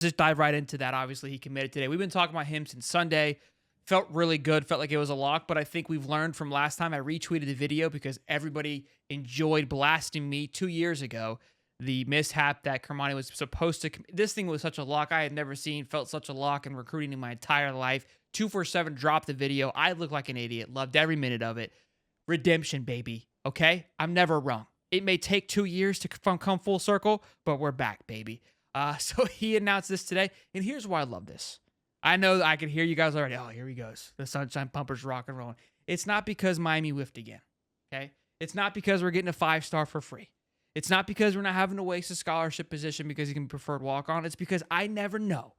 just dive right into that. Obviously, he committed today. We've been talking about him since Sunday. Felt really good. Felt like it was a lock, but I think we've learned from last time. I retweeted the video because everybody enjoyed blasting me 2 years ago. The mishap that Corman was supposed to. This thing was such a lock I had never seen. Felt such a lock in recruiting in my entire life. 247 dropped the video. I looked like an idiot. Loved every minute of it. Redemption, baby. Okay? I'm never wrong. It may take 2 years to come full circle, but we're back, baby. So he announced this today, and here's why I love this. I know I can hear you guys already. Oh, here he goes. The Sunshine Pumpers rock and rolling. It's not because Miami whiffed again, okay? It's not because we're getting a 5-star for free. It's not because we're not having to waste a scholarship position because he can be preferred walk-on. It's because I never know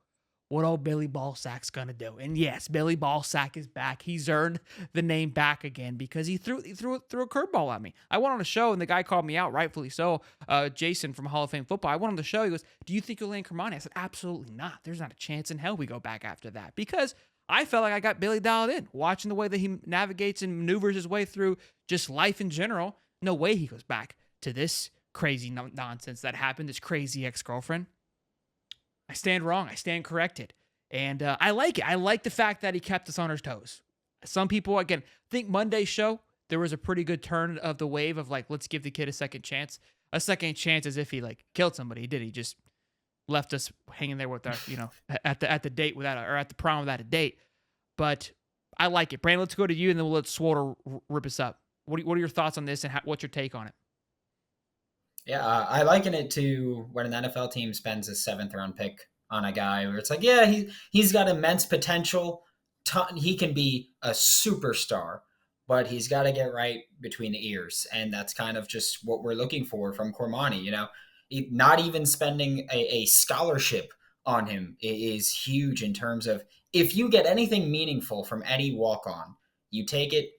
what old Billy Ballsack's going to do. And yes, Billy Ballsack is back. He's earned the name back again because he threw a curveball at me. I went on a show, and the guy called me out, rightfully so, Jason from Hall of Fame Football. I went on the show. He goes, do you think you'll land Corman? I said, absolutely not. There's not a chance in hell we go back after that because I felt like I got Billy dialed in. Watching the way that he navigates and maneuvers his way through just life in general, no way he goes back to this crazy nonsense that happened, this crazy ex-girlfriend. I stand wrong. I stand corrected. And I like it. I like the fact that he kept us on our toes. Some people, again, think Monday's show, there was a pretty good turn of the wave of like, let's give the kid a second chance. A second chance as if he like killed somebody. He did. He just left us hanging there with our, at the date without or at the prom without a date. But I like it. Brandon, let's go to you and then we'll let Swatter rip us up. What are your thoughts on this and what's your take on it? Yeah, I liken it to when an NFL team spends a 7th-round pick on a guy where it's like, yeah, he's got immense potential. He can be a superstar, but he's got to get right between the ears. And that's kind of just what we're looking for from Cormani. Not even spending a scholarship on him is huge in terms of if you get anything meaningful from any walk-on, you take it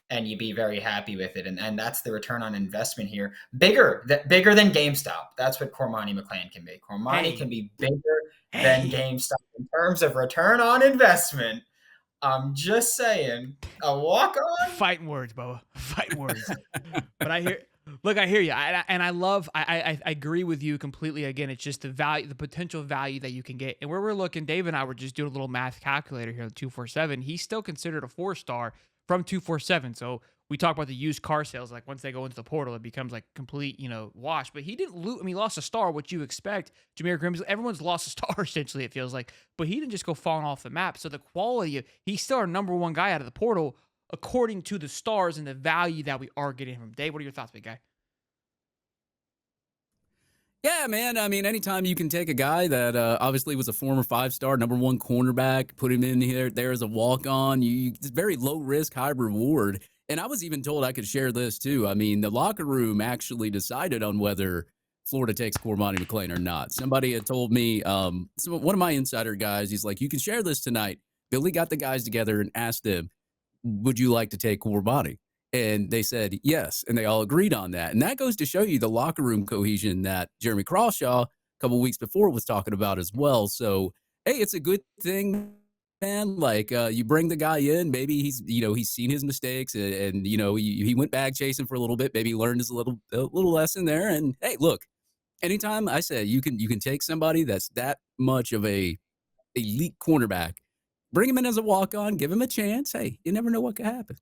and you be very happy with it. And that's the return on investment here. Bigger than GameStop. That's what Cormani McClain can be. Cormani can be bigger than GameStop in terms of return on investment. I'm just saying, a walk-on. Fighting words, Bubba. Fighting words. But I hear you. I agree with you completely. Again, it's just the potential value that you can get. And where we're looking, Dave and I were just doing a little math calculator here on 247. He's still considered a 4-star from 247. So we talk about the used car sales. Like once they go into the portal, it becomes like complete, wash. But he didn't lose. I mean, he lost a star, what you expect. Jameer Grimm, everyone's lost a star essentially, it feels like. But he didn't just go falling off the map. So the quality he's still our number one guy out of the portal, according to the stars and the value that we are getting from him. Dave, what are your thoughts, big guy? Yeah, man. I mean, anytime you can take a guy that obviously was a former 5-star, number one cornerback, put him in there as a walk-on, it's very low risk, high reward. And I was even told I could share this too. I mean, the locker room actually decided on whether Florida takes Cormani McClain or not. Somebody had told me, one of my insider guys, he's like, you can share this tonight. Billy got the guys together and asked them, would you like to take Cormani? And they said yes, and they all agreed on that. And that goes to show you the locker room cohesion that Jeremy Crawshaw a couple weeks before was talking about as well. So, hey, it's a good thing, man. Like you bring the guy in, maybe he's seen his mistakes, and he went bag chasing for a little bit, maybe learned his little lesson there. And hey, look, anytime I say you can take somebody that's that much of a elite cornerback, bring him in as a walk-on, give him a chance. Hey, you never know what could happen.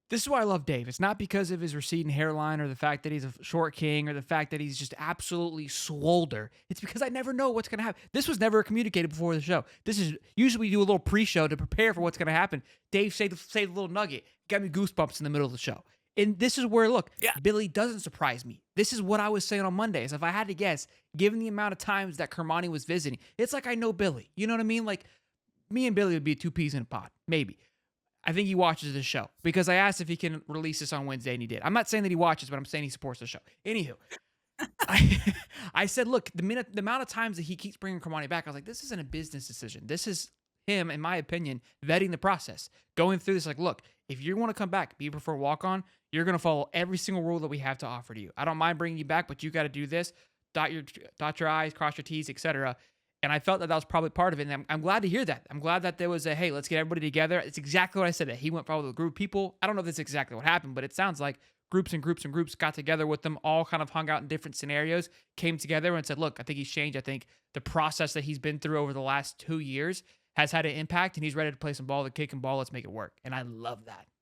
This is why I love Dave. It's not because of his receding hairline or the fact that he's a short king or the fact that he's just absolutely swolder. It's because I never know what's going to happen. This was never communicated before the show. This is usually we do a little pre-show to prepare for what's going to happen. Dave say the little nugget. Got me goosebumps in the middle of the show. And this is where, look, Billy doesn't surprise me. This is what I was saying on Mondays. If I had to guess, given the amount of times that Cormani was visiting, it's like I know Billy. You know what I mean? Like, me and Billy would be 2 peas in a pod, maybe. I think he watches the show because I asked if he can release this on Wednesday, and he did. I'm not saying that he watches, but I'm saying he supports the show. Anywho, I said, look, the amount of times that he keeps bringing Cormani back, I was like, this isn't a business decision. This is him, in my opinion, vetting the process, going through this. Like, look, if you want to come back, be prefer walk on, you're going to follow every single rule that we have to offer to you. I don't mind bringing you back, but you got to do this. Dot your I's, cross your T's, etc. And I felt that was probably part of it. And I'm glad to hear that. I'm glad that there was a, hey, let's get everybody together. It's exactly what I said. That he went forward with a group of people. I don't know if that's exactly what happened, but it sounds like groups and groups and groups, got together with them, all kind of hung out in different scenarios, came together and said, look, I think he's changed. I think the process that he's been through over the last 2 years has had an impact, and he's ready to play some ball, the kick and ball. Let's make it work. And I love that.